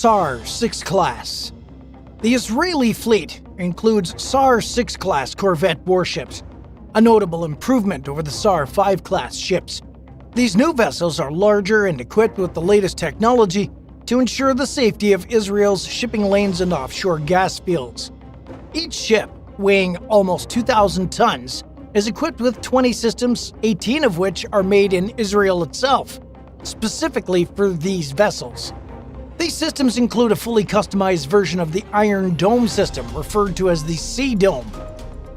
SAR 6 class. The Israeli fleet includes SAR 6 class corvette warships, a notable improvement over the SAR 5 class ships. These new vessels are larger and equipped with the latest technology to ensure the safety of Israel's shipping lanes and offshore gas fields. Each ship, weighing almost 2,000 tons, is equipped with 20 systems, 18 of which are made in Israel itself, specifically for these vessels. These systems include a fully customized version of the Iron Dome system, referred to as the Sea Dome.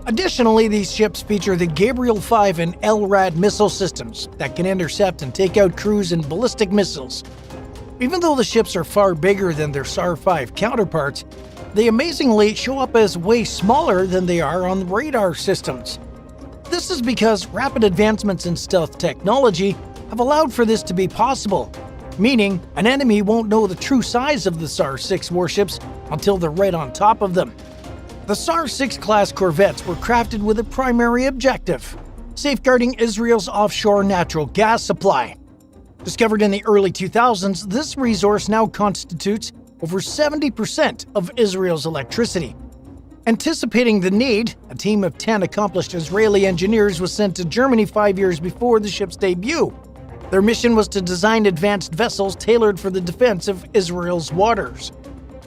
Additionally, these ships feature the Gabriel 5 and LRAD missile systems that can intercept and take out cruise and ballistic missiles. Even though the ships are far bigger than their SAR 5 counterparts, they amazingly show up as way smaller than they are on radar systems. This is because rapid advancements in stealth technology have allowed for this to be possible, meaning an enemy won't know the true size of the SAR 6 warships until they're right on top of them. The SAR 6 class corvettes were crafted with a primary objective: safeguarding Israel's offshore natural gas supply. Discovered in the early 2000s, this resource now constitutes over 70% of Israel's electricity. Anticipating the need, a team of 10 accomplished Israeli engineers was sent to Germany 5 years before the ship's debut. Their mission was to design advanced vessels tailored for the defense of Israel's waters.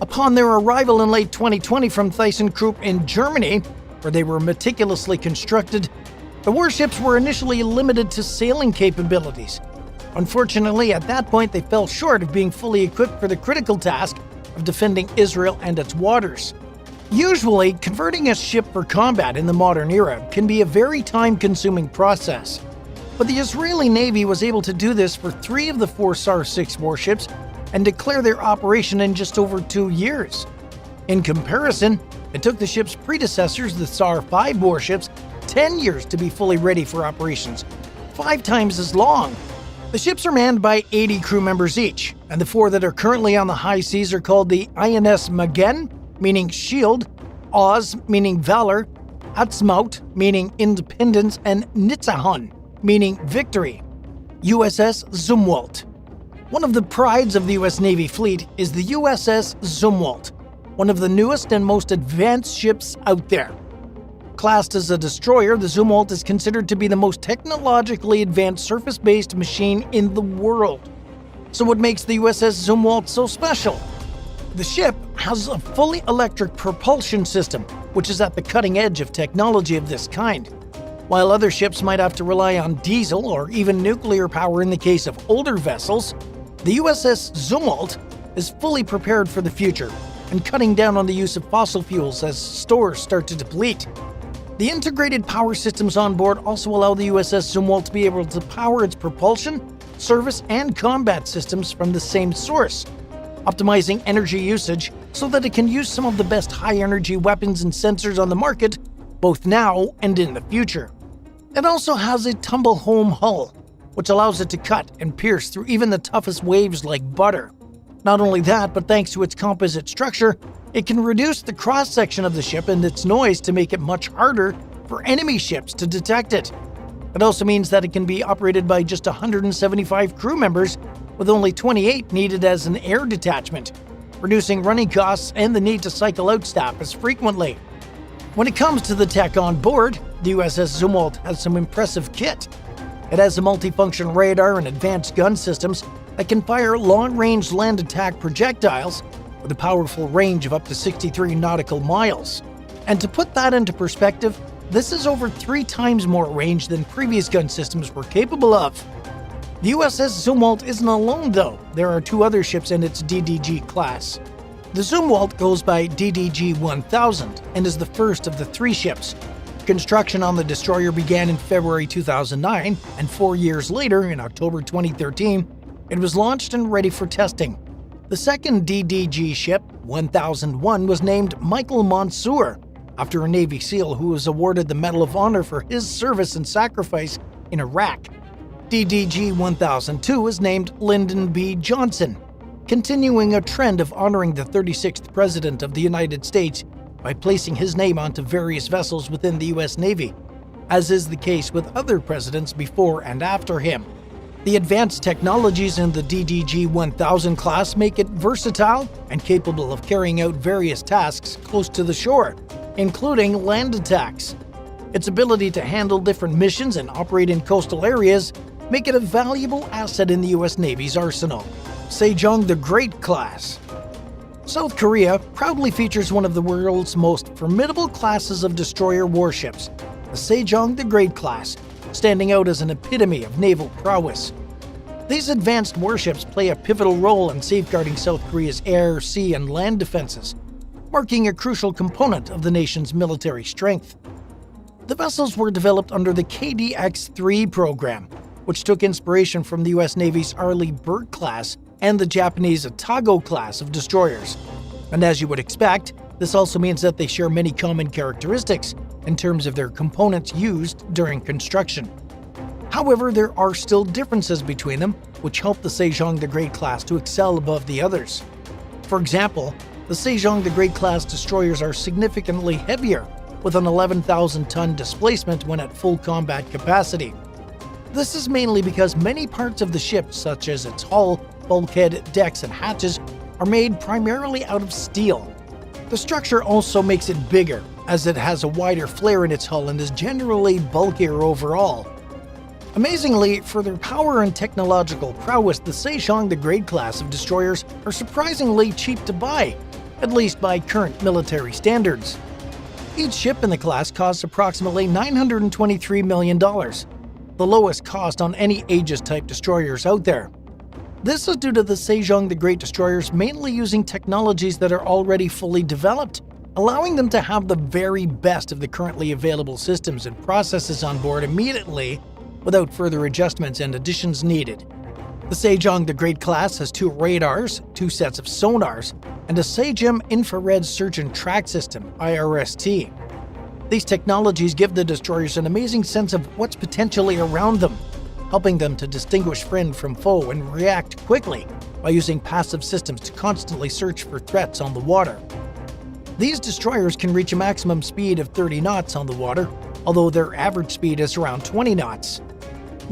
Upon their arrival in late 2020 from ThyssenKrupp in Germany, where they were meticulously constructed, the warships were initially limited to sailing capabilities. Unfortunately, at that point, they fell short of being fully equipped for the critical task of defending Israel and its waters. Usually, converting a ship for combat in the modern era can be a very time-consuming process. But the Israeli Navy was able to do this for 3 of the 4 SAR 6 warships and declare their operation in just over 2 years. In comparison, it took the ship's predecessors, the SAR 5 warships, 10 years to be fully ready for operations, 5 times as long. The ships are manned by 80 crew members each, and the 4 that are currently on the high seas are called the INS Magen, meaning shield, Oz, meaning valor, Atzmaut, meaning independence, and Nitzahon, meaning victory. USS Zumwalt. One of the prides of the U.S. Navy fleet is the USS Zumwalt, one of the newest and most advanced ships out there. Classed as a destroyer, the Zumwalt is considered to be the most technologically advanced surface-based machine in the world. So what makes the USS Zumwalt so special? The ship has a fully electric propulsion system, which is at the cutting edge of technology of this kind. While other ships might have to rely on diesel or even nuclear power in the case of older vessels, the USS Zumwalt is fully prepared for the future and cutting down on the use of fossil fuels as stores start to deplete. The integrated power systems on board also allow the USS Zumwalt to be able to power its propulsion, service, and combat systems from the same source, optimizing energy usage so that it can use some of the best high-energy weapons and sensors on the market, both now and in the future. It also has a tumble-home hull, which allows it to cut and pierce through even the toughest waves like butter. Not only that, but thanks to its composite structure, it can reduce the cross-section of the ship and its noise to make it much harder for enemy ships to detect it. It also means that it can be operated by just 175 crew members, with only 28 needed as an air detachment, reducing running costs and the need to cycle out staff as frequently. When it comes to the tech on board, the USS Zumwalt has some impressive kit. It has a multifunction radar and advanced gun systems that can fire long-range land attack projectiles with a powerful range of up to 63 nautical miles. And to put that into perspective, this is over 3 times more range than previous gun systems were capable of. The USS Zumwalt isn't alone though. There are 2 other ships in its DDG class. The Zumwalt goes by DDG 1000 and is the first of the 3 ships. Construction on the destroyer began in February 2009, and 4 years later, in October 2013, it was launched and ready for testing. The second DDG ship, 1001, was named Michael Mansour, after a Navy SEAL who was awarded the Medal of Honor for his service and sacrifice in Iraq. DDG 1002 was named Lyndon B. Johnson, continuing a trend of honoring the 36th President of the United States by placing his name onto various vessels within the U.S. Navy, as is the case with other presidents before and after him. The advanced technologies in the DDG-1000 class make it versatile and capable of carrying out various tasks close to the shore, including land attacks. Its ability to handle different missions and operate in coastal areas make it a valuable asset in the U.S. Navy's arsenal. Sejong the Great class. South Korea proudly features one of the world's most formidable classes of destroyer warships, the Sejong the Great class, standing out as an epitome of naval prowess. These advanced warships play a pivotal role in safeguarding South Korea's air, sea, and land defenses, marking a crucial component of the nation's military strength. The vessels were developed under the KDX-3 program, which took inspiration from the U.S. Navy's Arleigh Burke class and the Japanese Atago class of destroyers. And as you would expect, this also means that they share many common characteristics in terms of their components used during construction. However, there are still differences between them, which help the Sejong the Great class to excel above the others. For example, the Sejong the Great class destroyers are significantly heavier, with an 11,000-ton displacement when at full combat capacity. This is mainly because many parts of the ship, such as its hull, bulkhead, decks, and hatches, are made primarily out of steel. The structure also makes it bigger, as it has a wider flare in its hull and is generally bulkier overall. Amazingly, for their power and technological prowess, the Sejong the Great class of destroyers are surprisingly cheap to buy, at least by current military standards. Each ship in the class costs approximately $923 million, the lowest cost on any Aegis-type destroyers out there. This is due to the Sejong the Great destroyers mainly using technologies that are already fully developed, allowing them to have the very best of the currently available systems and processes on board immediately without further adjustments and additions needed. The Sejong the Great class has 2 radars, 2 sets of sonars, and a Sejong Infrared Search and Track System, IRST. These technologies give the destroyers an amazing sense of what's potentially around them, helping them to distinguish friend from foe and react quickly by using passive systems to constantly search for threats on the water. These destroyers can reach a maximum speed of 30 knots on the water, although their average speed is around 20 knots.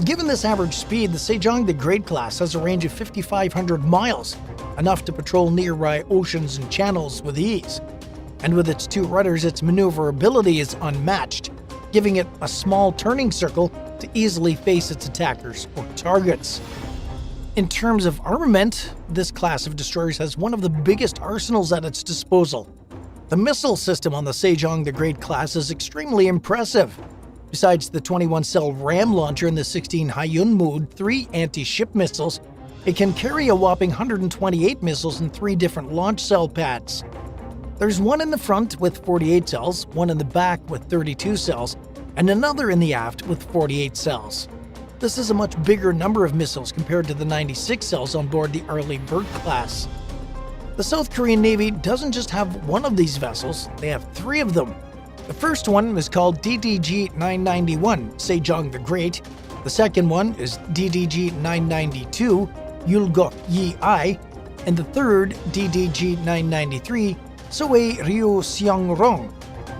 Given this average speed, the Sejong the Great class has a range of 5,500 miles, enough to patrol nearby oceans and channels with ease. And with its 2 rudders, its maneuverability is unmatched, giving it a small turning circle to easily face its attackers or targets. In terms of armament, this class of destroyers has one of the biggest arsenals at its disposal. The missile system on the Sejong the Great class is extremely impressive. Besides the 21-cell ram launcher and the 16 Hyunmoo 3 anti-ship missiles, it can carry a whopping 128 missiles in 3 different launch cell pads. There's one in the front with 48 cells, one in the back with 32 cells, and another in the aft with 48 cells. This is a much bigger number of missiles compared to the 96 cells on board the Arleigh Burke class. The South Korean Navy doesn't just have one of these vessels, they have 3 of them. The first one is called DDG-991, Sejong the Great. The second one is DDG-992, Yulgok Yi-I, and the third, DDG-993, Soe Ryu Seongrong.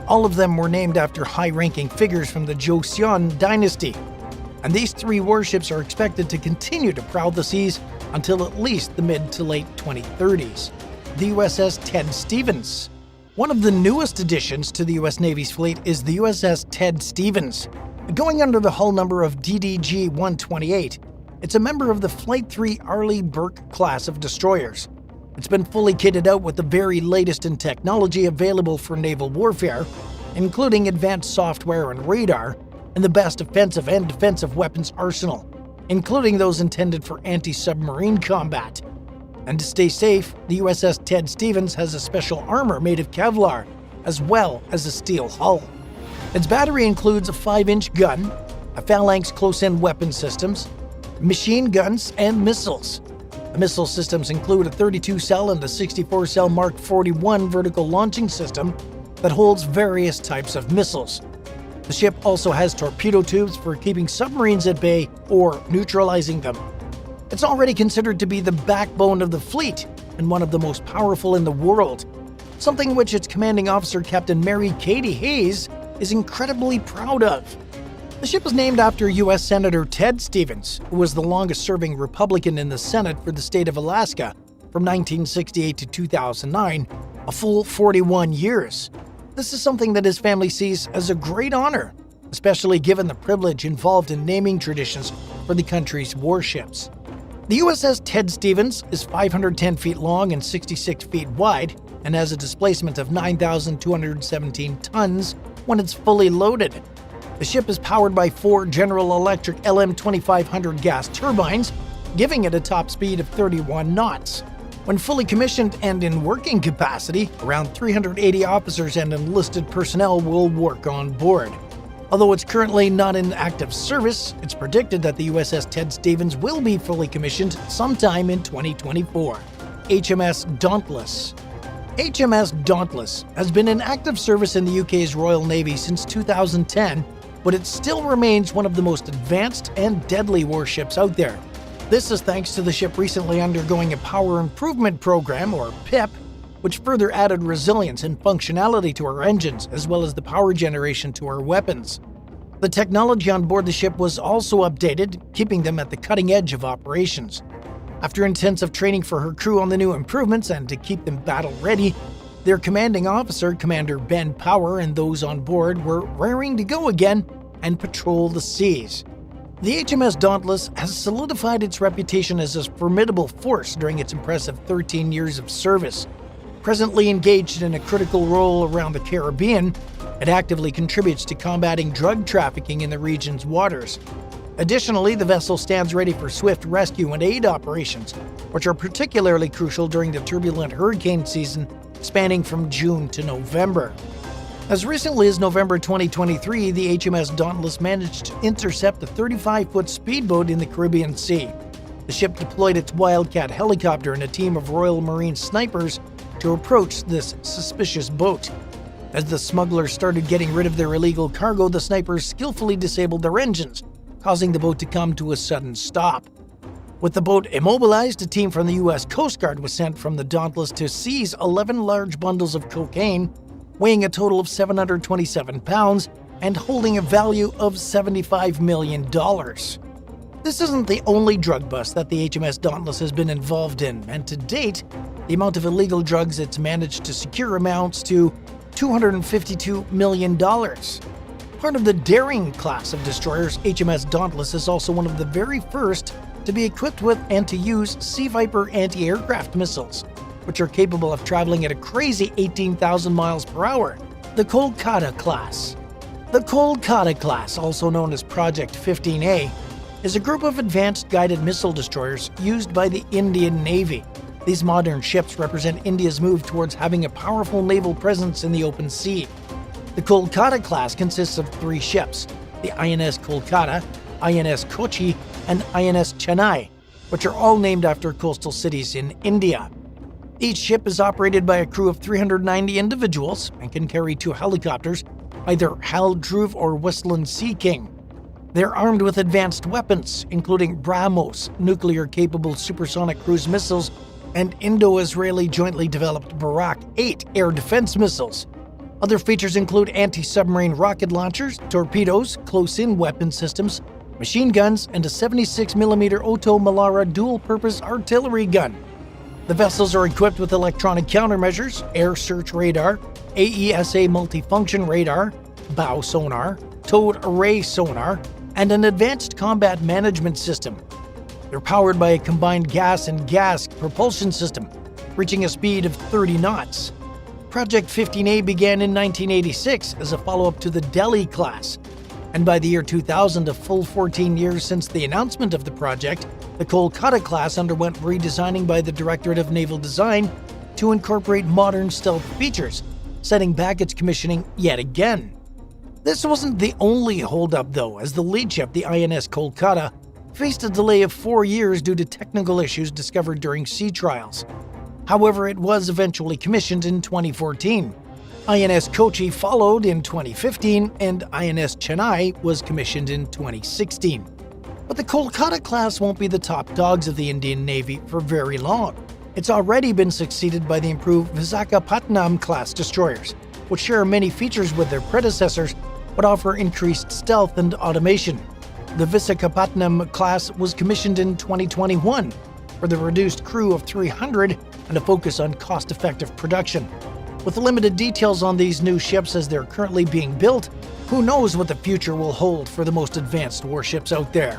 All of them were named after high-ranking figures from the Joseon dynasty. And these 3 warships are expected to continue to prowl the seas until at least the mid to late 2030s. The USS Ted Stevens. One of the newest additions to the U.S. Navy's fleet is the USS Ted Stevens. Going under the hull number of DDG-128, it's a member of the Flight 3 Arleigh Burke class of destroyers. It's been fully kitted out with the very latest in technology available for naval warfare, including advanced software and radar, and the best offensive and defensive weapons arsenal, including those intended for anti-submarine combat. And to stay safe, the USS Ted Stevens has a special armor made of Kevlar, as well as a steel hull. Its battery includes a 5-inch gun, a phalanx close-in weapon systems, machine guns, and missiles. The missile systems include a 32-cell and a 64-cell Mark 41 vertical launching system that holds various types of missiles. The ship also has torpedo tubes for keeping submarines at bay or neutralizing them. It's already considered to be the backbone of the fleet and one of the most powerful in the world, something which its commanding officer, Captain Mary Katie Hayes, is incredibly proud of. The ship is named after U.S. Senator Ted Stevens, who was the longest-serving Republican in the Senate for the state of Alaska from 1968 to 2009, a full 41 years. This is something that his family sees as a great honor, especially given the privilege involved in naming traditions for the country's warships. The USS Ted Stevens is 510 feet long and 66 feet wide and has a displacement of 9,217 tons when it's fully loaded. The ship is powered by 4 General Electric LM2500 gas turbines, giving it a top speed of 31 knots. When fully commissioned and in working capacity, around 380 officers and enlisted personnel will work on board. Although it's currently not in active service, it's predicted that the USS Ted Stevens will be fully commissioned sometime in 2024. HMS Dauntless. HMS Dauntless has been in active service in the UK's Royal Navy since 2010, but it still remains one of the most advanced and deadly warships out there. This is thanks to the ship recently undergoing a Power Improvement Program, or PIP, which further added resilience and functionality to her engines, as well as the power generation to her weapons. The technology on board the ship was also updated, keeping them at the cutting edge of operations. After intensive training for her crew on the new improvements and to keep them battle-ready, their commanding officer, Commander Ben Power, and those on board were raring to go again and patrol the seas. The HMS Dauntless has solidified its reputation as a formidable force during its impressive 13 years of service. Presently engaged in a critical role around the Caribbean, it actively contributes to combating drug trafficking in the region's waters. Additionally, the vessel stands ready for swift rescue and aid operations, which are particularly crucial during the turbulent hurricane season spanning from June to November. As recently as November 2023, the HMS Dauntless managed to intercept a 35-foot speedboat in the Caribbean Sea. The ship deployed its Wildcat helicopter and a team of Royal Marine snipers to approach this suspicious boat. As the smugglers started getting rid of their illegal cargo, the snipers skillfully disabled their engines, causing the boat to come to a sudden stop. With the boat immobilized, a team from the U.S. Coast Guard was sent from the Dauntless to seize 11 large bundles of cocaine, weighing a total of 727 pounds and holding a value of $75 million. This isn't the only drug bust that the HMS Dauntless has been involved in, and to date, the amount of illegal drugs it's managed to secure amounts to $252 million. Part of the daring class of destroyers, HMS Dauntless is also one of the very first to be equipped with and to use Sea Viper anti-aircraft missiles, which are capable of traveling at a crazy 18,000 miles per hour. The Kolkata class. The Kolkata class, also known as Project 15A, is a group of advanced guided missile destroyers used by the Indian Navy. These modern ships represent India's move towards having a powerful naval presence in the open sea. The Kolkata class consists of 3 ships, the INS Kolkata, INS Kochi, and INS Chennai, which are all named after coastal cities in India. Each ship is operated by a crew of 390 individuals and can carry 2 helicopters, either HAL Druve or Westland Sea King. They're armed with advanced weapons, including BrahMos, nuclear-capable supersonic cruise missiles, and Indo-Israeli jointly developed Barak 8 air defense missiles. Other features include anti-submarine rocket launchers, torpedoes, close-in weapon systems, machine guns, and a 76mm Otto Melara dual-purpose artillery gun. The vessels are equipped with electronic countermeasures, air search radar, AESA multifunction radar, bow sonar, towed array sonar, and an advanced combat management system. They're powered by a combined gas and gas propulsion system, reaching a speed of 30 knots. Project 15A began in 1986 as a follow-up to the Delhi class, and by the year 2000, a full 14 years since the announcement of the project, the Kolkata class underwent redesigning by the Directorate of Naval Design to incorporate modern stealth features, setting back its commissioning yet again. This wasn't the only holdup though, as the lead ship, the INS Kolkata, faced a delay of 4 years due to technical issues discovered during sea trials. However, it was eventually commissioned in 2014. INS Kochi followed in 2015, and INS Chennai was commissioned in 2016. But the Kolkata class won't be the top dogs of the Indian Navy for very long. It's already been succeeded by the improved Visakhapatnam class destroyers, which share many features with their predecessors, but offer increased stealth and automation. The Visakhapatnam class was commissioned in 2021 for the reduced crew of 300 and a focus on cost-effective production. With limited details on these new ships as they're currently being built, who knows what the future will hold for the most advanced warships out there.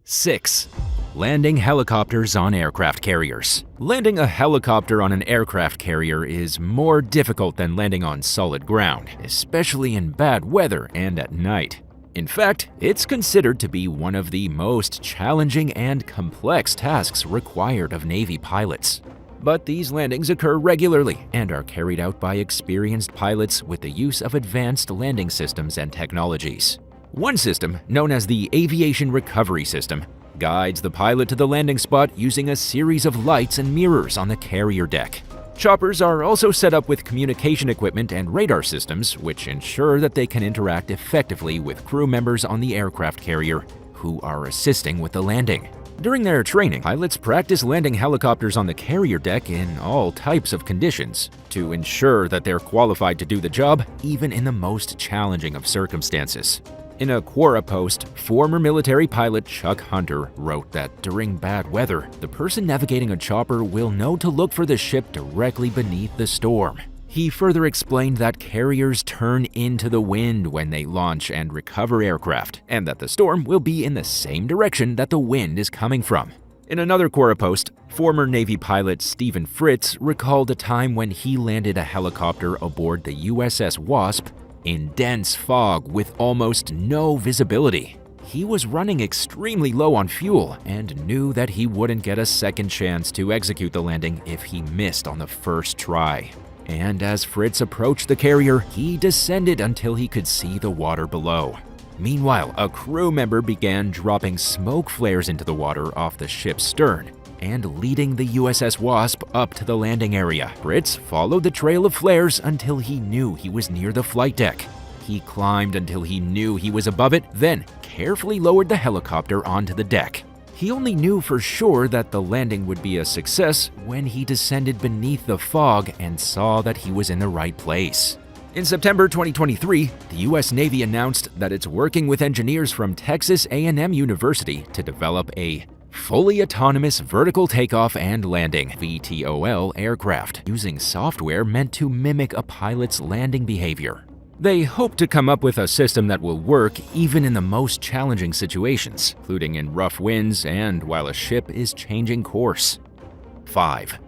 6. Landing helicopters on aircraft carriers. Landing a helicopter on an aircraft carrier is more difficult than landing on solid ground, especially in bad weather and at night. In fact, it's considered to be one of the most challenging and complex tasks required of Navy pilots. But these landings occur regularly and are carried out by experienced pilots with the use of advanced landing systems and technologies. One system, known as the Aviation Recovery System, guides the pilot to the landing spot using a series of lights and mirrors on the carrier deck. Choppers are also set up with communication equipment and radar systems, which ensure that they can interact effectively with crew members on the aircraft carrier who are assisting with the landing. During their training, pilots practice landing helicopters on the carrier deck in all types of conditions to ensure that they're qualified to do the job, even in the most challenging of circumstances. In a Quora post, former military pilot Chuck Hunter wrote that during bad weather, the person navigating a chopper will know to look for the ship directly beneath the storm. He further explained that carriers turn into the wind when they launch and recover aircraft, and that the storm will be in the same direction that the wind is coming from. In another Quora post, former Navy pilot Stephen Fritz recalled a time when he landed a helicopter aboard the USS Wasp in dense fog with almost no visibility. He was running extremely low on fuel and knew that he wouldn't get a second chance to execute the landing if he missed on the first try. And as Fritz approached the carrier, he descended until he could see the water below. Meanwhile, a crew member began dropping smoke flares into the water off the ship's stern and leading the USS Wasp up to the landing area. Fritz followed the trail of flares until he knew he was near the flight deck. He climbed until he knew he was above it, then carefully lowered the helicopter onto the deck. He only knew for sure that the landing would be a success when he descended beneath the fog and saw that he was in the right place. In September 2023, the U.S. Navy announced that it's working with engineers from Texas A&M University to develop a fully autonomous vertical takeoff and landing (VTOL) aircraft using software meant to mimic a pilot's landing behavior. They hope to come up with a system that will work even in the most challenging situations, including in rough winds and while a ship is changing course. 5.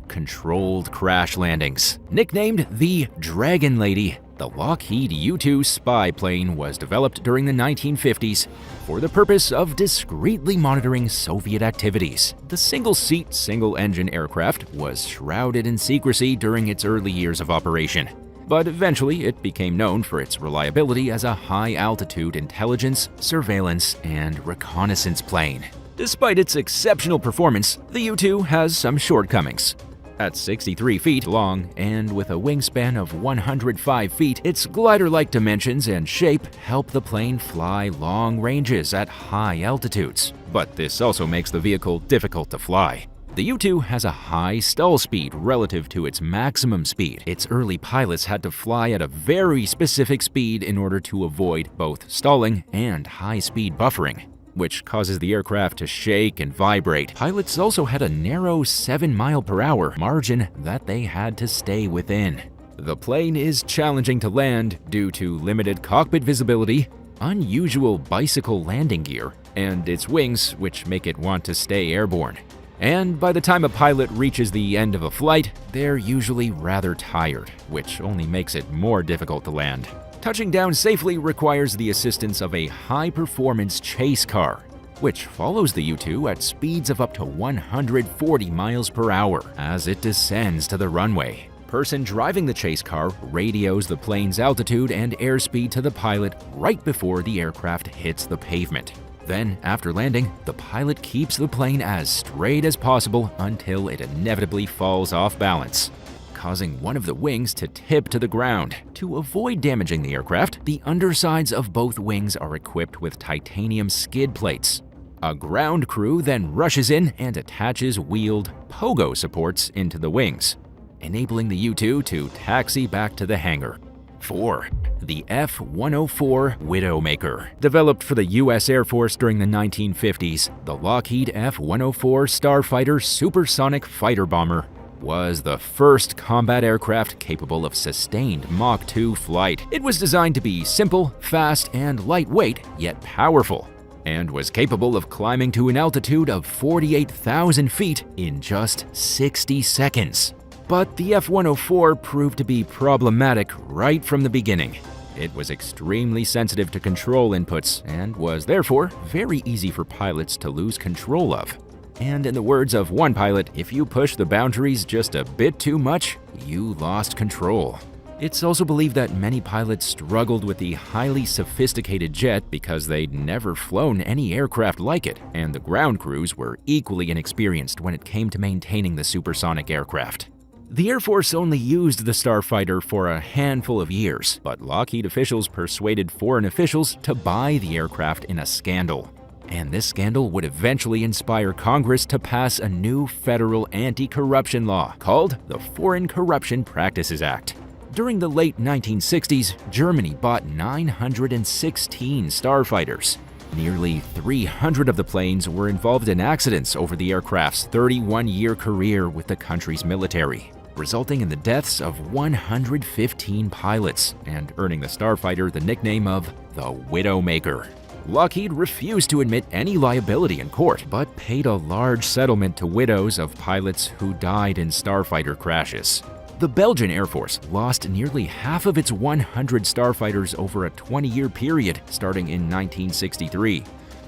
Controlled crash landings. Nicknamed the Dragon Lady, the Lockheed U-2 spy plane was developed during the 1950s for the purpose of discreetly monitoring Soviet activities. The single-seat, single-engine aircraft was shrouded in secrecy during its early years of operation, but eventually it became known for its reliability as a high-altitude intelligence, surveillance, and reconnaissance plane. Despite its exceptional performance, the U-2 has some shortcomings. At 63 feet long and with a wingspan of 105 feet, its glider-like dimensions and shape help the plane fly long ranges at high altitudes. But this also makes the vehicle difficult to fly. The U-2 has a high stall speed relative to its maximum speed. Its early pilots had to fly at a very specific speed in order to avoid both stalling and high-speed buffering, which causes the aircraft to shake and vibrate. Pilots also had a narrow 7-mile-per-hour margin that they had to stay within. The plane is challenging to land due to limited cockpit visibility, unusual bicycle landing gear, and its wings, which make it want to stay airborne. And by the time a pilot reaches the end of a flight, they're usually rather tired, which only makes it more difficult to land. Touching down safely requires the assistance of a high-performance chase car, which follows the U-2 at speeds of up to 140 miles per hour as it descends to the runway. Person driving the chase car radios the plane's altitude and airspeed to the pilot right before the aircraft hits the pavement. Then, after landing, the pilot keeps the plane as straight as possible until it inevitably falls off balance, causing one of the wings to tip to the ground. To avoid damaging the aircraft, the undersides of both wings are equipped with titanium skid plates. A ground crew then rushes in and attaches wheeled pogo supports into the wings. enabling the U-2 to taxi back to the hangar. 4. The F-104 Widowmaker. Developed for the U.S. Air Force during the 1950s, the Lockheed F-104 Starfighter supersonic fighter bomber was the first combat aircraft capable of sustained Mach 2 flight. It was designed to be simple, fast, and lightweight, yet powerful, and was capable of climbing to an altitude of 48,000 feet in just 60 seconds. But the F-104 proved to be problematic right from the beginning. It was extremely sensitive to control inputs and was therefore very easy for pilots to lose control of. And in the words of one pilot, if you push the boundaries just a bit too much, you lost control. It's also believed that many pilots struggled with the highly sophisticated jet because they'd never flown any aircraft like it, and the ground crews were equally inexperienced when it came to maintaining the supersonic aircraft. The Air Force only used the Starfighter for a handful of years, but Lockheed officials persuaded foreign officials to buy the aircraft in a scandal. And this scandal would eventually inspire Congress to pass a new federal anti-corruption law called the Foreign Corruption Practices Act. During the late 1960s, Germany bought 916 Starfighters. Nearly 300 of the planes were involved in accidents over the aircraft's 31-year career with the country's military, resulting in the deaths of 115 pilots and earning the Starfighter the nickname of the Widowmaker. Lockheed refused to admit any liability in court, but paid a large settlement to widows of pilots who died in Starfighter crashes. The Belgian Air Force lost nearly half of its 100 Starfighters over a 20-year period starting in 1963,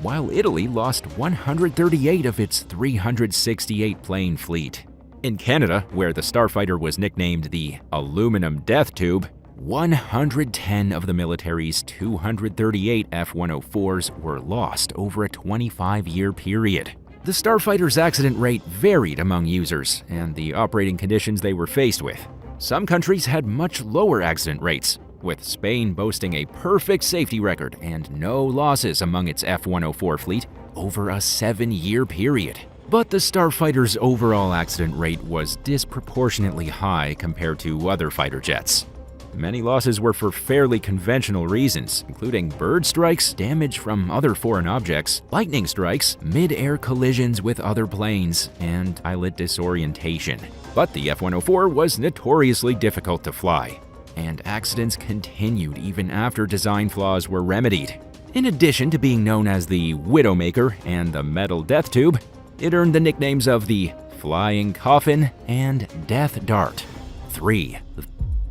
while Italy lost 138 of its 368 plane fleet. In Canada, where the Starfighter was nicknamed the Aluminum Death Tube, 110 of the military's 238 F-104s were lost over a 25-year period. The Starfighter's accident rate varied among users and the operating conditions they were faced with. Some countries had much lower accident rates, with Spain boasting a perfect safety record and no losses among its F-104 fleet over a 7-year period. But the Starfighter's overall accident rate was disproportionately high compared to other fighter jets. Many losses were for fairly conventional reasons, including bird strikes, damage from other foreign objects, lightning strikes, mid-air collisions with other planes, and pilot disorientation. But the F-104 was notoriously difficult to fly, and accidents continued even after design flaws were remedied. In addition to being known as the Widowmaker and the Metal Death Tube, it earned the nicknames of the Flying Coffin and Death Dart. 3.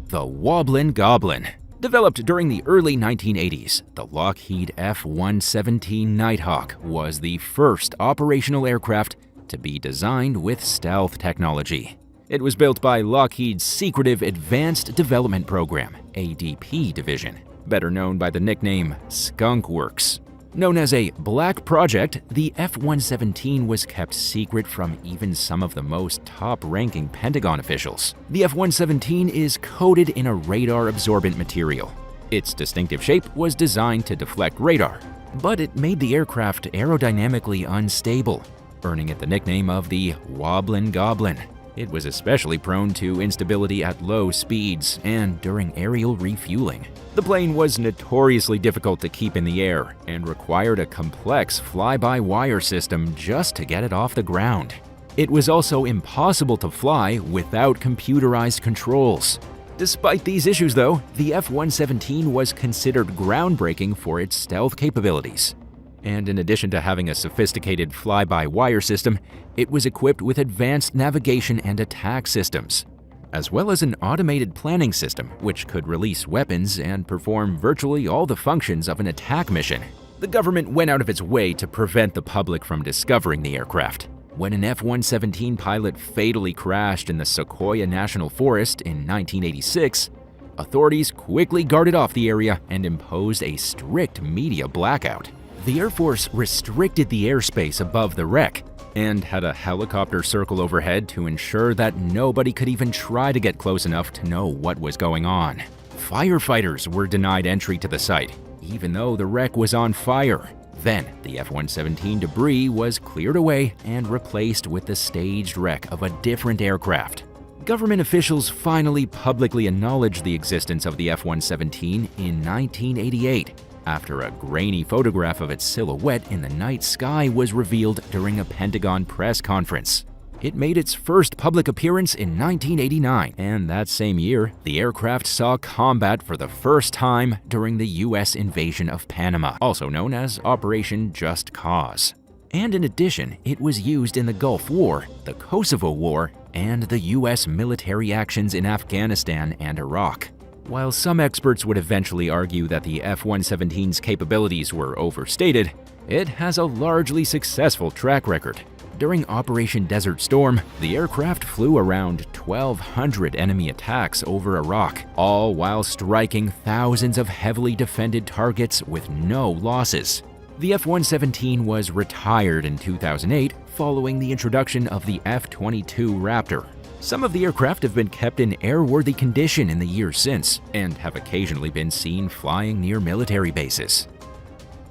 The Wobblin' Goblin. Developed during the early 1980s, the Lockheed F-117 Nighthawk was the first operational aircraft to be designed with stealth technology. It was built by Lockheed's secretive Advanced Development Program, ADP division, better known by the nickname Skunk Works. Known as a black project, the F-117 was kept secret from even some of the most top-ranking Pentagon officials. The F-117 is coated in a radar-absorbent material. Its distinctive shape was designed to deflect radar, but it made the aircraft aerodynamically unstable, earning it the nickname of the Wobblin' Goblin. It was especially prone to instability at low speeds and during aerial refueling. The plane was notoriously difficult to keep in the air and required a complex fly-by-wire system just to get it off the ground. It was also impossible to fly without computerized controls. Despite these issues, though, the F-117 was considered groundbreaking for its stealth capabilities. And in addition to having a sophisticated fly-by-wire system, it was equipped with advanced navigation and attack systems, as well as an automated planning system which could release weapons and perform virtually all the functions of an attack mission. The government went out of its way to prevent the public from discovering the aircraft. When an F-117 pilot fatally crashed in the Sequoia National Forest in 1986, authorities quickly guarded off the area and imposed a strict media blackout. The Air Force restricted the airspace above the wreck and had a helicopter circle overhead to ensure that nobody could even try to get close enough to know what was going on. Firefighters were denied entry to the site, even though the wreck was on fire. Then, the F-117 debris was cleared away and replaced with the staged wreck of a different aircraft. Government officials finally publicly acknowledged the existence of the F-117 in 1988, after a grainy photograph of its silhouette in the night sky was revealed during a Pentagon press conference. It made its first public appearance in 1989, and that same year, the aircraft saw combat for the first time during the U.S. invasion of Panama, also known as Operation Just Cause. And in addition, it was used in the Gulf War, the Kosovo War, and the U.S. military actions in Afghanistan and Iraq. While some experts would eventually argue that the F-117's capabilities were overstated, it has a largely successful track record. During Operation Desert Storm, the aircraft flew around 1,200 enemy attacks over Iraq, all while striking thousands of heavily defended targets with no losses. The F-117 was retired in 2008 following the introduction of the F-22 Raptor. Some of the aircraft have been kept in airworthy condition in the years since, and have occasionally been seen flying near military bases.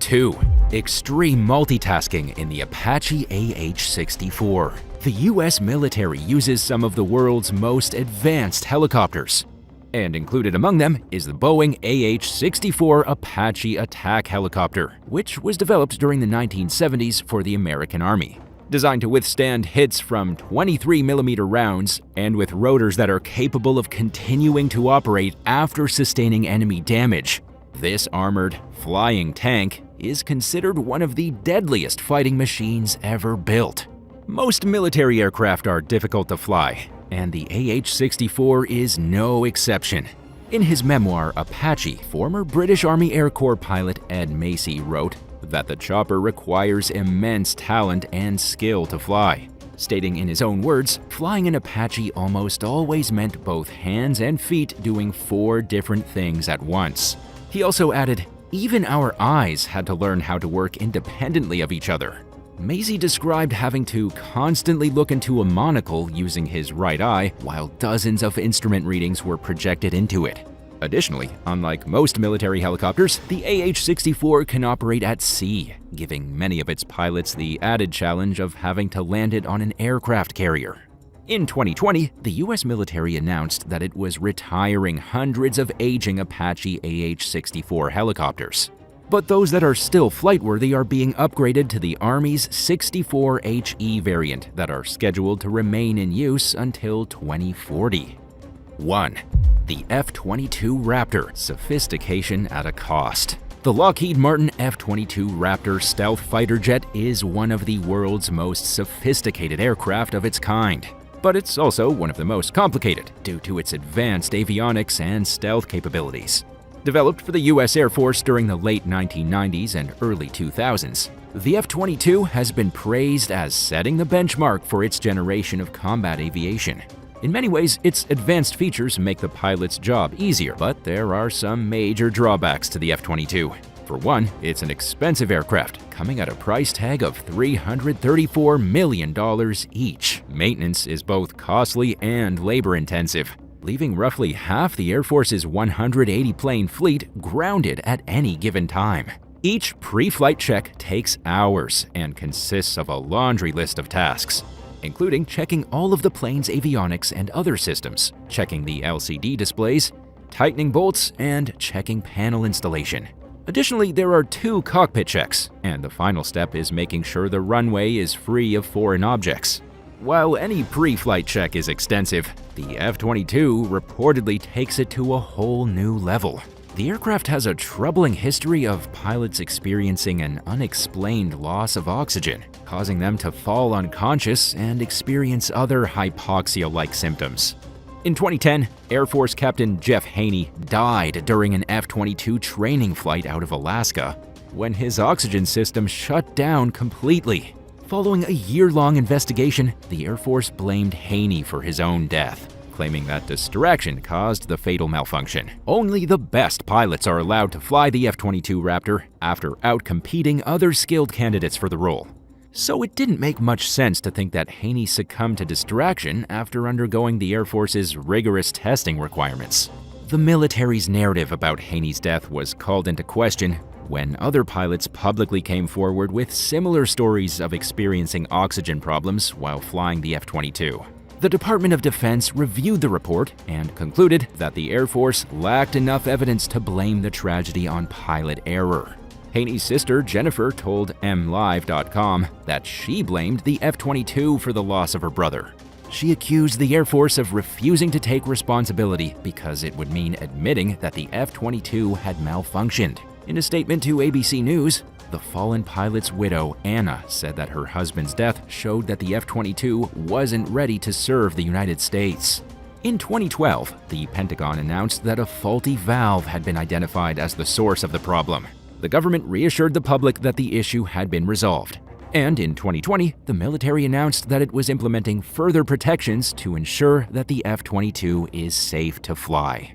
2. Extreme multitasking in the Apache AH-64. The U.S. military uses some of the world's most advanced helicopters, and included among them is the Boeing AH-64 Apache attack helicopter, which was developed during the 1970s for the American Army. Designed to withstand hits from 23mm rounds, and with rotors that are capable of continuing to operate after sustaining enemy damage, this armored, flying tank is considered one of the deadliest fighting machines ever built. Most military aircraft are difficult to fly, and the AH-64 is no exception. In his memoir, Apache, former British Army Air Corps pilot Ed Macy wrote that the chopper requires immense talent and skill to fly, stating in his own words, flying an Apache almost always meant both hands and feet doing 4 different things at once. He also added, even our eyes had to learn how to work independently of each other. Macy described having to constantly look into a monocle using his right eye while dozens of instrument readings were projected into it. Additionally, unlike most military helicopters, the AH-64 can operate at sea, giving many of its pilots the added challenge of having to land it on an aircraft carrier. In 2020, the U.S. military announced that it was retiring hundreds of aging Apache AH-64 helicopters. But those that are still flightworthy are being upgraded to the Army's 64HE variant that are scheduled to remain in use until 2040. 1. The F-22 Raptor, sophistication at a cost. The Lockheed Martin F-22 Raptor stealth fighter jet is one of the world's most sophisticated aircraft of its kind. But it's also one of the most complicated due to its advanced avionics and stealth capabilities. Developed for the U.S. Air Force during the late 1990s and early 2000s, the F-22 has been praised as setting the benchmark for its generation of combat aviation. In many ways, its advanced features make the pilot's job easier, but there are some major drawbacks to the F-22. For one, it's an expensive aircraft, coming at a price tag of $334 million each. Maintenance is both costly and labor-intensive, leaving roughly half the Air Force's 180-plane fleet grounded at any given time. Each pre-flight check takes hours and consists of a laundry list of tasks, including checking all of the plane's avionics and other systems, checking the LCD displays, tightening bolts, and checking panel installation. Additionally, there are 2 cockpit checks, and the final step is making sure the runway is free of foreign objects. While any pre-flight check is extensive, the F-22 reportedly takes it to a whole new level. The aircraft has a troubling history of pilots experiencing an unexplained loss of oxygen, causing them to fall unconscious and experience other hypoxia-like symptoms. In 2010, Air Force Captain Jeff Haney died during an F-22 training flight out of Alaska when his oxygen system shut down completely. Following a year-long investigation, the Air Force blamed Haney for his own death, claiming that distraction caused the fatal malfunction. Only the best pilots are allowed to fly the F-22 Raptor after outcompeting other skilled candidates for the role. So it didn't make much sense to think that Haney succumbed to distraction after undergoing the Air Force's rigorous testing requirements. The military's narrative about Haney's death was called into question when other pilots publicly came forward with similar stories of experiencing oxygen problems while flying the F-22. The Department of Defense reviewed the report and concluded that the Air Force lacked enough evidence to blame the tragedy on pilot error. Haney's sister, Jennifer, told MLive.com that she blamed the F-22 for the loss of her brother. She accused the Air Force of refusing to take responsibility because it would mean admitting that the F-22 had malfunctioned. In a statement to ABC News, the fallen pilot's widow, Anna, said that her husband's death showed that the F-22 wasn't ready to serve the United States. In 2012, the Pentagon announced that a faulty valve had been identified as the source of the problem. The government reassured the public that the issue had been resolved. And in 2020, the military announced that it was implementing further protections to ensure that the F-22 is safe to fly.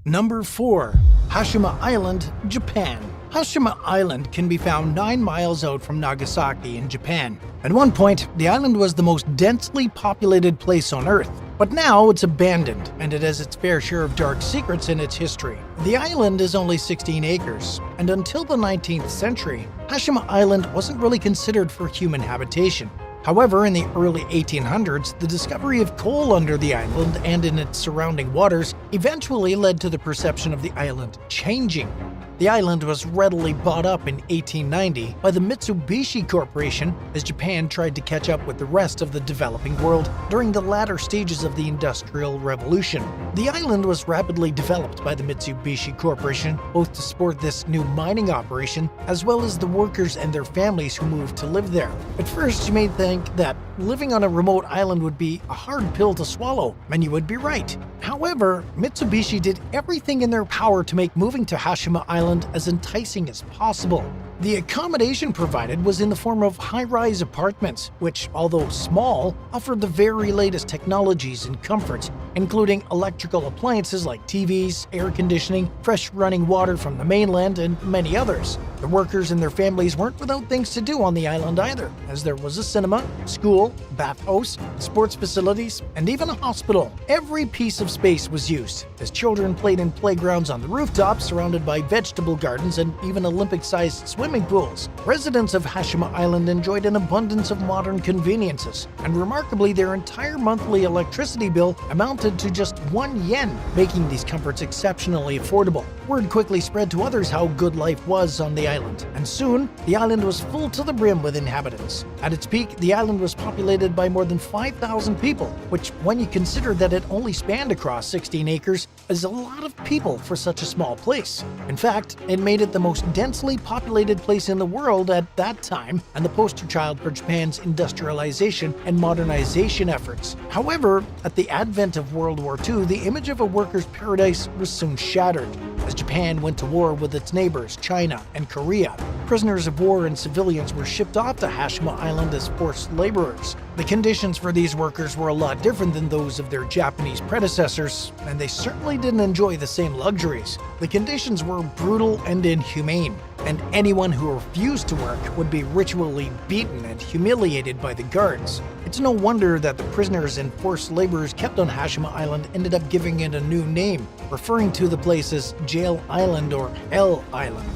Number 4. Hashima Island, Japan. Hashima Island can be found 9 miles out from Nagasaki in Japan. At one point, the island was the most densely populated place on Earth, but now it's abandoned, and it has its fair share of dark secrets in its history. The island is only 16 acres, and until the 19th century, Hashima Island wasn't really considered for human habitation. However, in the early 1800s, the discovery of coal under the island and in its surrounding waters eventually led to the perception of the island changing. The island was readily bought up in 1890 by the Mitsubishi Corporation as Japan tried to catch up with the rest of the developing world during the latter stages of the Industrial Revolution. The island was rapidly developed by the Mitsubishi Corporation, both to support this new mining operation as well as the workers and their families who moved to live there. At first, you may think that living on a remote island would be a hard pill to swallow, and you would be right. However, Mitsubishi did everything in their power to make moving to Hashima Island as enticing as possible. The accommodation provided was in the form of high-rise apartments, which, although small, offered the very latest technologies and comforts, including electrical appliances like TVs, air conditioning, fresh running water from the mainland, and many others. The workers and their families weren't without things to do on the island either, as there was a cinema, school, bathhouse, sports facilities, and even a hospital. Every piece of space was used, as children played in playgrounds on the rooftops surrounded by vegetable gardens and even Olympic-sized swimming pools. Residents of Hashima Island enjoyed an abundance of modern conveniences, and remarkably their entire monthly electricity bill amounted to just 1 yen, making these comforts exceptionally affordable. Word quickly spread to others how good life was on the island, and soon the island was full to the brim with inhabitants. At its peak, the island was populated by more than 5,000 people, which, when you consider that it only spanned across 16 acres, is a lot of people for such a small place. In fact, it made it the most densely populated place in the world at that time, and the poster child for Japan's industrialization and modernization efforts. However, at the advent of World War II, the image of a worker's paradise was soon shattered, as Japan went to war with its neighbors, China and Korea. Prisoners of war and civilians were shipped off to Hashima Island as forced laborers. The conditions for these workers were a lot different than those of their Japanese predecessors, and they certainly didn't enjoy the same luxuries. The conditions were brutal and inhumane, and anyone who refused to work would be ritually beaten and humiliated by the guards. It's no wonder that the prisoners and forced laborers kept on Hashima Island ended up giving it a new name, referring to the place as Jail Island or Hell Island.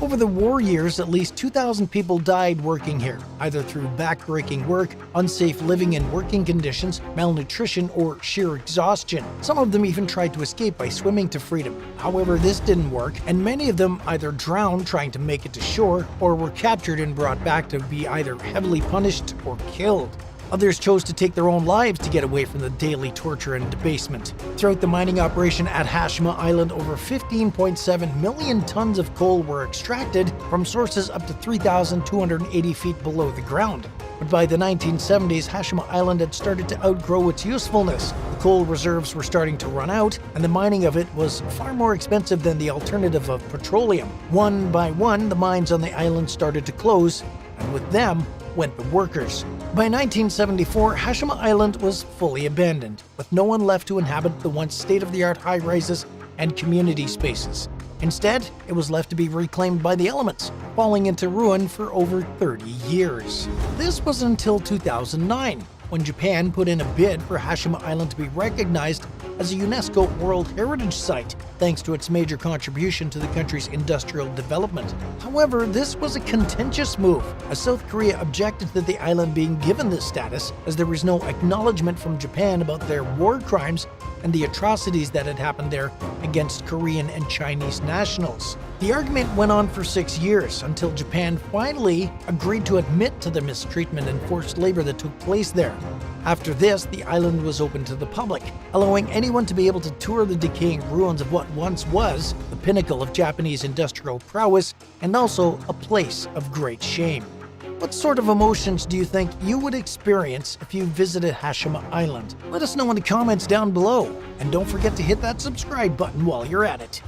Over the war years, at least 2,000 people died working here, either through backbreaking work, unsafe living and working conditions, malnutrition, or sheer exhaustion. Some of them even tried to escape by swimming to freedom. However, this didn't work, and many of them either drowned trying to make it to shore, or were captured and brought back to be either heavily punished or killed. Others chose to take their own lives to get away from the daily torture and debasement. Throughout the mining operation at Hashima Island, over 15.7 million tons of coal were extracted from sources up to 3,280 feet below the ground. But by the 1970s, Hashima Island had started to outgrow its usefulness. The coal reserves were starting to run out, and the mining of it was far more expensive than the alternative of petroleum. One by one, the mines on the island started to close, and with them went the workers. By 1974, Hashima Island was fully abandoned, with no one left to inhabit the once state-of-the-art high-rises and community spaces. Instead, it was left to be reclaimed by the elements, falling into ruin for over 30 years. This was until 2009, when Japan put in a bid for Hashima Island to be recognized as a UNESCO World Heritage Site, thanks to its major contribution to the country's industrial development. However, this was a contentious move, as South Korea objected to the island being given this status, as there was no acknowledgement from Japan about their war crimes and the atrocities that had happened there against Korean and Chinese nationals. The argument went on for 6 years, until Japan finally agreed to admit to the mistreatment and forced labor that took place there. After this, the island was open to the public, allowing anyone to be able to tour the decaying ruins of what once was the pinnacle of Japanese industrial prowess, and also a place of great shame. What sort of emotions do you think you would experience if you visited Hashima Island? Let us know in the comments down below, and don't forget to hit that subscribe button while you're at it.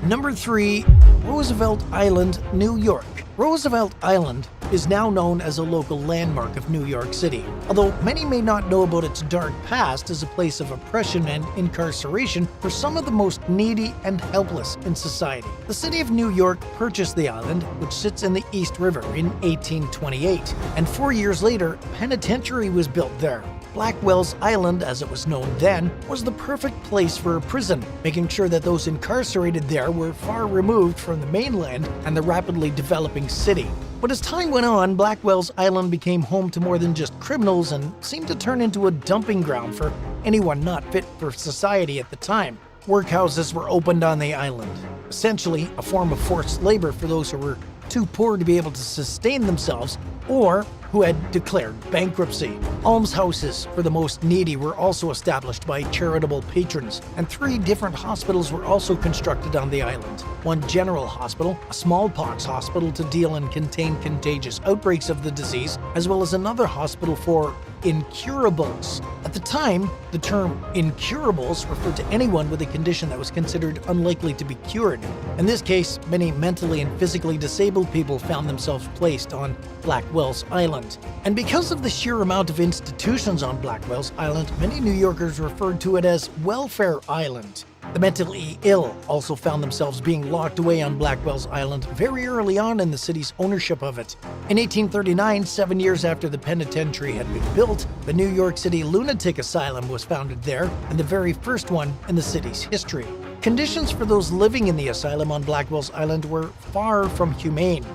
Number 3. Roosevelt Island, New York. Roosevelt Island is now known as a local landmark of New York City, although many may not know about its dark past as a place of oppression and incarceration for some of the most needy and helpless in society. The city of New York purchased the island, which sits in the East River, in 1828, and 4 years later, a penitentiary was built there. Blackwell's Island, as it was known then, was the perfect place for a prison, making sure that those incarcerated there were far removed from the mainland and the rapidly developing city. But as time went on, Blackwell's Island became home to more than just criminals and seemed to turn into a dumping ground for anyone not fit for society at the time. Workhouses were opened on the island, essentially a form of forced labor for those who were too poor to be able to sustain themselves or who had declared bankruptcy. Almshouses for the most needy were also established by charitable patrons, and 3 different hospitals were also constructed on the island. One general hospital, a smallpox hospital to deal and contain contagious outbreaks of the disease, as well as another hospital for incurables. At the time, the term incurables referred to anyone with a condition that was considered unlikely to be cured. In this case, many mentally and physically disabled people found themselves placed on Blackwell's Island. And because of the sheer amount of institutions on Blackwell's Island, many New Yorkers referred to it as Welfare Island. The mentally ill also found themselves being locked away on Blackwell's Island very early on in the city's ownership of it. In 1839, 7 years after the penitentiary had been built, the New York City Lunatic Asylum was founded there, and the very first one in the city's history. Conditions for those living in the asylum on Blackwell's Island were far from humane.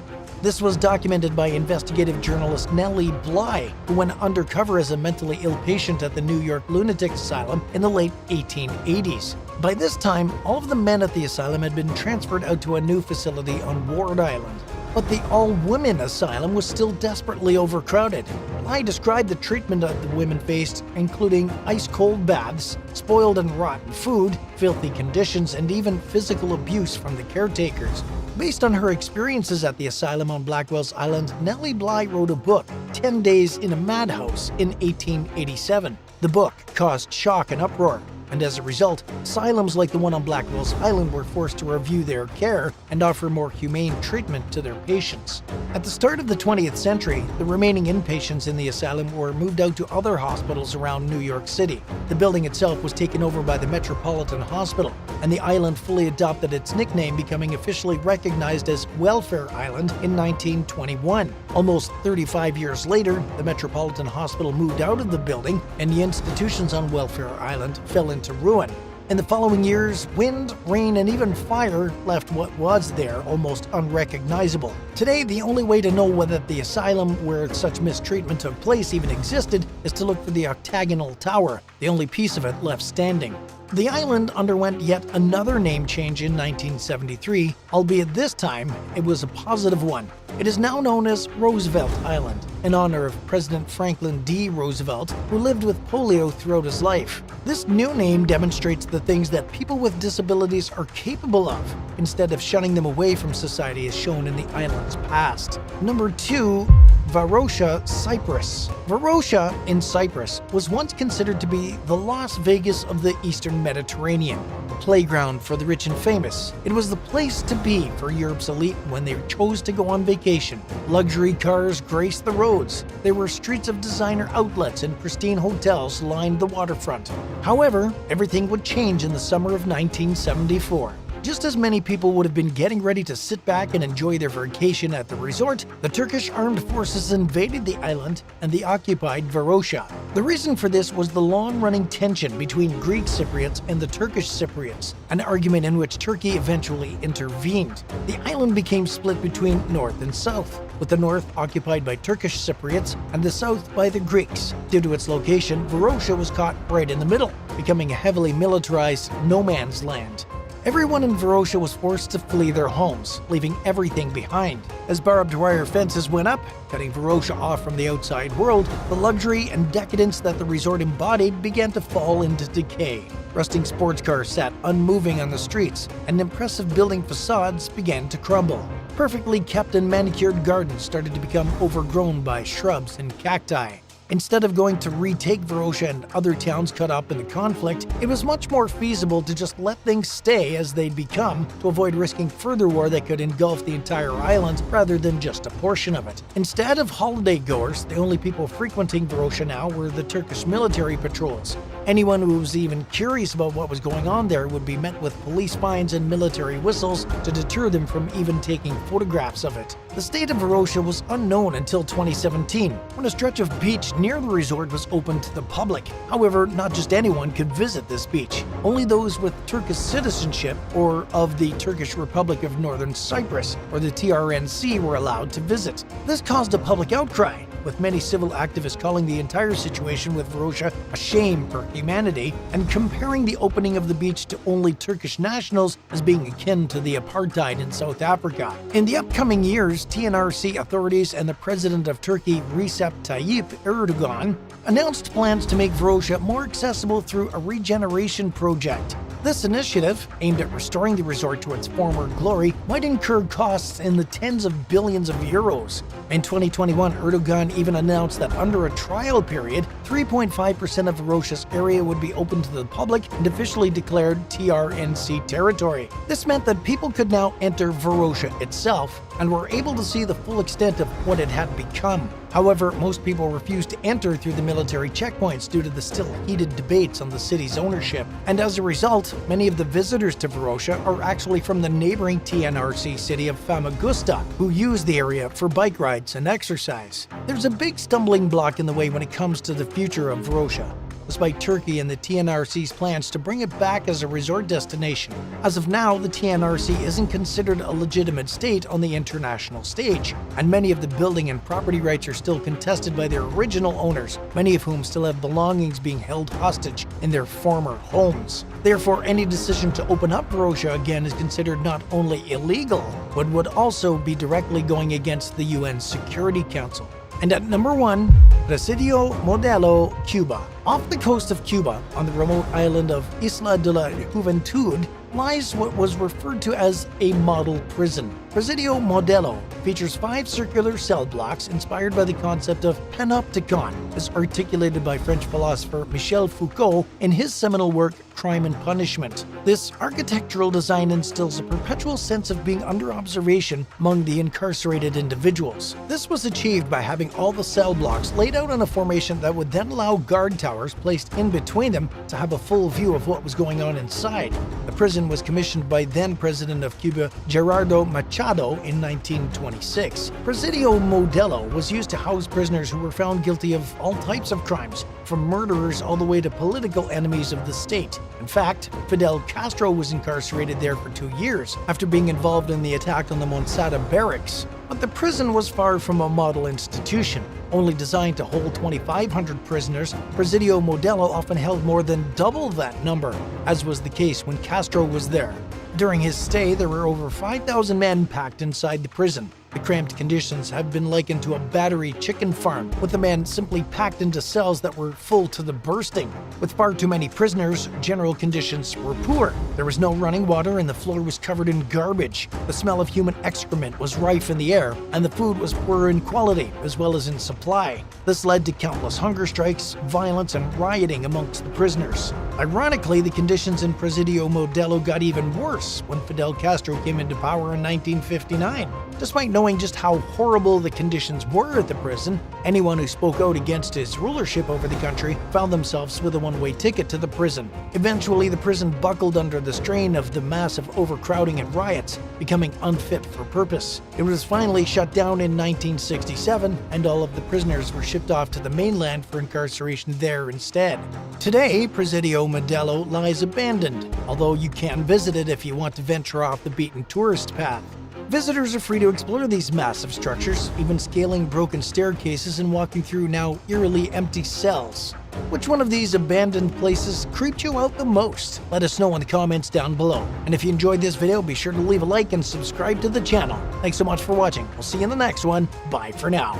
This was documented by investigative journalist Nellie Bly, who went undercover as a mentally ill patient at the New York Lunatic Asylum in the late 1880s. By this time, all of the men at the asylum had been transferred out to a new facility on Ward Island. But the all-women asylum was still desperately overcrowded. Bly described the treatment that the women faced, including ice-cold baths, spoiled and rotten food, filthy conditions, and even physical abuse from the caretakers. Based on her experiences at the asylum on Blackwell's Island, Nellie Bly wrote a book, 10 Days in a Madhouse, in 1887. The book caused shock and uproar, and as a result, asylums like the one on Blackwell's Island were forced to review their care and offer more humane treatment to their patients. At the start of the 20th century, the remaining inpatients in the asylum were moved out to other hospitals around New York City. The building itself was taken over by the Metropolitan Hospital, and the island fully adopted its nickname, becoming officially recognized as Welfare Island in 1921. Almost 35 years later, the Metropolitan Hospital moved out of the building, and the institutions on Welfare Island fell into ruin. In the following years, wind, rain, and even fire left what was there almost unrecognizable. Today, the only way to know whether the asylum where such mistreatment took place even existed is to look for the octagonal tower, the only piece of it left standing. The island underwent yet another name change in 1973, albeit this time it was a positive one. It is now known as Roosevelt Island, in honor of President Franklin D. Roosevelt, who lived with polio throughout his life. This new name demonstrates the things that people with disabilities are capable of, instead of shunning them away from society as shown in the island's past. Number 2. Varosha, Cyprus. Varosha in Cyprus was once considered to be the Las Vegas of the Eastern Mediterranean, a playground for the rich and famous. It was the place to be for Europe's elite when they chose to go on vacation. Luxury cars graced the roads. There were streets of designer outlets and pristine hotels lined the waterfront. However, everything would change in the summer of 1974. Just as many people would have been getting ready to sit back and enjoy their vacation at the resort, the Turkish armed forces invaded the island and they occupied Varosha. The reason for this was the long-running tension between Greek Cypriots and the Turkish Cypriots, an argument in which Turkey eventually intervened. The island became split between north and south, with the north occupied by Turkish Cypriots and the south by the Greeks. Due to its location, Varosha was caught right in the middle, becoming a heavily militarized no-man's land. Everyone in Varosha was forced to flee their homes, leaving everything behind. As barbed wire fences went up, cutting Varosha off from the outside world, the luxury and decadence that the resort embodied began to fall into decay. Rusting sports cars sat unmoving on the streets, and impressive building facades began to crumble. Perfectly kept and manicured gardens started to become overgrown by shrubs and cacti. Instead of going to retake Varosha and other towns cut up in the conflict, it was much more feasible to just let things stay as they'd become to avoid risking further war that could engulf the entire island rather than just a portion of it. Instead of holiday goers, the only people frequenting Varosha now were the Turkish military patrols. Anyone who was even curious about what was going on there would be met with police fines and military whistles to deter them from even taking photographs of it. The state of Varosha was unknown until 2017, when a stretch of beach near the resort was open to the public. However, not just anyone could visit this beach. Only those with Turkish citizenship or of the Turkish Republic of Northern Cyprus, or the TRNC, were allowed to visit. This caused a public outcry, with many civil activists calling the entire situation with Varosha a shame for humanity and comparing the opening of the beach to only Turkish nationals as being akin to the apartheid in South Africa. In the upcoming years, TNRC authorities and the president of Turkey, Recep Tayyip Erdogan, announced plans to make Varosha more accessible through a regeneration project. This initiative, aimed at restoring the resort to its former glory, might incur costs in the tens of billions of euros. In 2021, Erdogan even announced that under a trial period, 3.5% of Varosha's area would be open to the public and officially declared TRNC territory. This meant that people could now enter Varosha itself and were able to see the full extent of what it had become. However, most people refused to enter through the military checkpoints due to the still heated debates on the city's ownership. And as a result, many of the visitors to Varosha are actually from the neighboring TNRC city of Famagusta, who use the area for bike rides and exercise. There's a big stumbling block in the way when it comes to the future of Varosha, despite Turkey and the TNRC's plans to bring it back as a resort destination. As of now, the TNRC isn't considered a legitimate state on the international stage, and many of the building and property rights are still contested by their original owners, many of whom still have belongings being held hostage in their former homes. Therefore, any decision to open up Varosha again is considered not only illegal, but would also be directly going against the UN Security Council. And at number 1, Presidio Modelo, Cuba. Off the coast of Cuba, on the remote island of Isla de la Juventud, lies what was referred to as a model prison. Presidio Modelo features 5 circular cell blocks inspired by the concept of panopticon, as articulated by French philosopher Michel Foucault in his seminal work Crime and Punishment. This architectural design instills a perpetual sense of being under observation among the incarcerated individuals. This was achieved by having all the cell blocks laid out in a formation that would then allow guard towers placed in between them to have a full view of what was going on inside. The prison was commissioned by then-President of Cuba, Gerardo Machado, in 1926. Presidio Modelo was used to house prisoners who were found guilty of all types of crimes, from murderers all the way to political enemies of the state. In fact, Fidel Castro was incarcerated there for 2 years after being involved in the attack on the Monsada barracks. But the prison was far from a model institution. Only designed to hold 2,500 prisoners, Presidio Modelo often held more than double that number, as was the case when Castro was there. During his stay, there were over 5,000 men packed inside the prison. The cramped conditions have been likened to a battery chicken farm, with the men simply packed into cells that were full to the bursting. With far too many prisoners, general conditions were poor. There was no running water and the floor was covered in garbage. The smell of human excrement was rife in the air, and the food was poor in quality as well as in supply. This led to countless hunger strikes, violence, and rioting amongst the prisoners. Ironically, the conditions in Presidio Modelo got even worse when Fidel Castro came into power in 1959. Despite knowing just how horrible the conditions were at the prison, anyone who spoke out against his rulership over the country found themselves with a one-way ticket to the prison. Eventually, the prison buckled under the strain of the massive overcrowding and riots, becoming unfit for purpose. It was finally shut down in 1967, and all of the prisoners were shipped off to the mainland for incarceration there instead. Today, Presidio Modelo lies abandoned, although you can visit it if you want to venture off the beaten tourist path. Visitors are free to explore these massive structures, even scaling broken staircases and walking through now eerily empty cells. Which one of these abandoned places creeped you out the most? Let us know in the comments down below. And if you enjoyed this video, be sure to leave a like and subscribe to the channel. Thanks so much for watching. We'll see you in the next one. Bye for now.